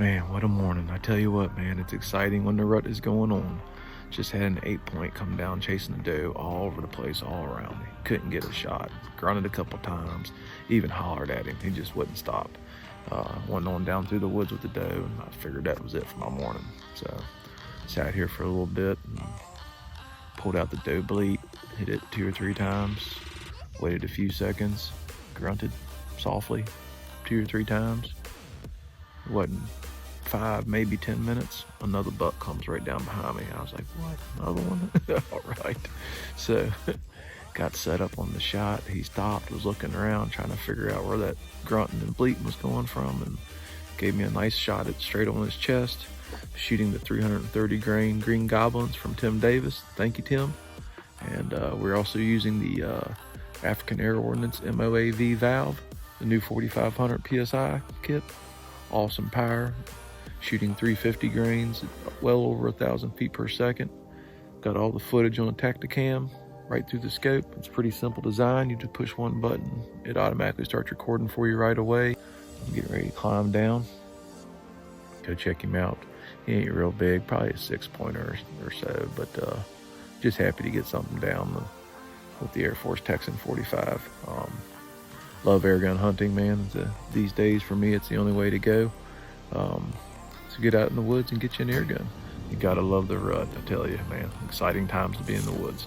Man, what a morning. I tell you what, man, it's exciting when the rut is going on. Just had an 8-point come down chasing the doe all over the place, all around me. Couldn't get a shot. Grunted a couple times, even hollered at him. He just wouldn't stop. Went on down through the woods with the doe, and I figured that was it for my morning. So sat here for a little bit and pulled out the doe bleat, hit it 2 or 3 times, waited a few seconds, grunted softly 2 or 3 times. It wasn't 5, maybe 10 minutes, another buck comes right down behind me. I was like, what, another one? All right. So got set up on the shot. He stopped, was looking around, trying to figure out where that grunting and bleating was going from, and gave me a nice shot at straight on his chest, shooting the 330 grain green goblins from Tim Davis. Thank you, Tim. And we're also using the African Air Ordnance MOAV valve, the new 4500 PSI kit. Awesome power, shooting 350 grains, well over 1,000 feet per second. Got all the footage on a tactacam right through the scope. It's a pretty simple design. You just push one button, it automatically starts recording for you right away. I'm getting ready to climb down. Go check him out. He ain't real big, probably a 6-pointer or so, but just happy to get something down with the Airforce Texan 45. Love airgun hunting, man. These days for me, it's the only way to go. So get out in the woods and get you an airgun. You gotta love the rut, I tell you, man. Exciting times to be in the woods.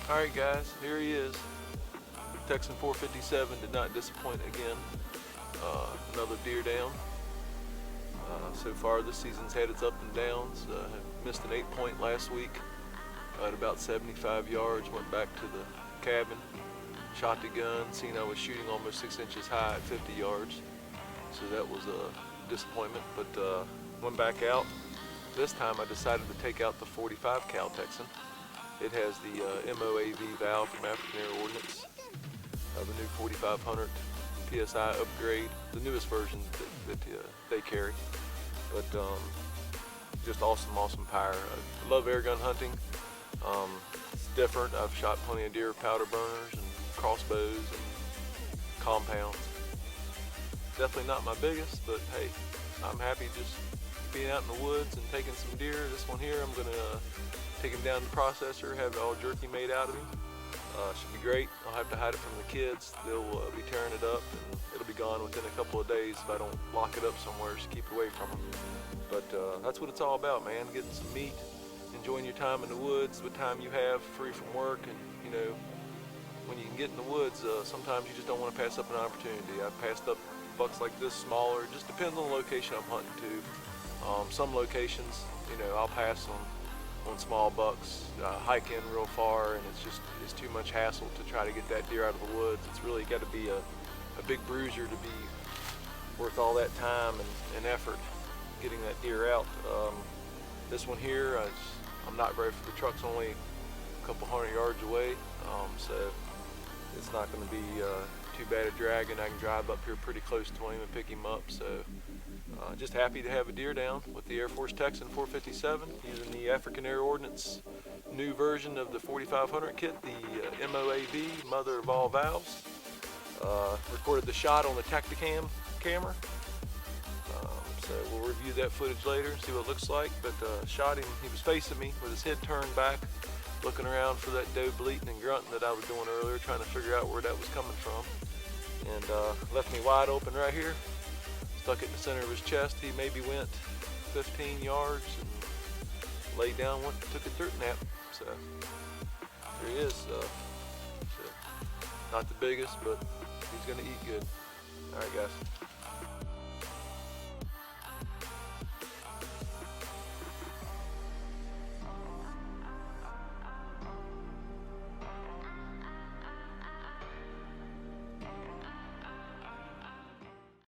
Alright guys, here he is. Texan 457 did not disappoint again. Another deer down. So far this season's had its up and downs. Missed an 8-point last week at about 75 yards. Went back to the cabin, shot the gun, seen I was shooting almost 6 inches high at 50 yards. So that was a disappointment, but went back out. This time I decided to take out the 45 cal Texan. It has the MOAV valve from African Air Ordnance, the new 4500 PSI upgrade, the newest version that they carry. But just awesome power. I love airgun hunting. It's different. I've shot plenty of deer powder burners and crossbows and compounds. Definitely not my biggest, but hey, I'm happy just being out in the woods and taking some deer. This one here, I'm gonna take him down to the processor, have all jerky made out of him. Should be great. I'll have to hide it from the kids. They'll be tearing it up, and it'll be gone within a couple of days if I don't lock it up somewhere to keep it away from them. But that's what it's all about, man. Getting some meat, enjoying your time in the woods, what time you have free from work, and you know, when you can get in the woods, sometimes you just don't want to pass up an opportunity. I've passed up bucks like this, smaller. It just depends on the location I'm hunting to. Some locations, you know, I'll pass on small bucks, hike in real far, and it's too much hassle to try to get that deer out of the woods. It's really got to be a big bruiser to be worth all that time and effort getting that deer out. This one here, I'm not very, the truck's only a couple hundred yards away, so it's not going to be too bad a drag, and I can drive up here pretty close to him and pick him up. So just happy to have a deer down with the Airforce Texan 457 using the African Air Ordnance new version of the 4500 kit, the MOAV, mother of all valves. Recorded the shot on the tactacam camera. So we'll review that footage later, see what it looks like. But shot him, he was facing me with his head turned back, looking around for that doe bleating and grunting that I was doing earlier, trying to figure out where that was coming from. And left me wide open right here. Stuck it in the center of his chest. He maybe went 15 yards and laid down, took a dirt nap. So there he is. So, not the biggest, but he's gonna eat good. All right, guys.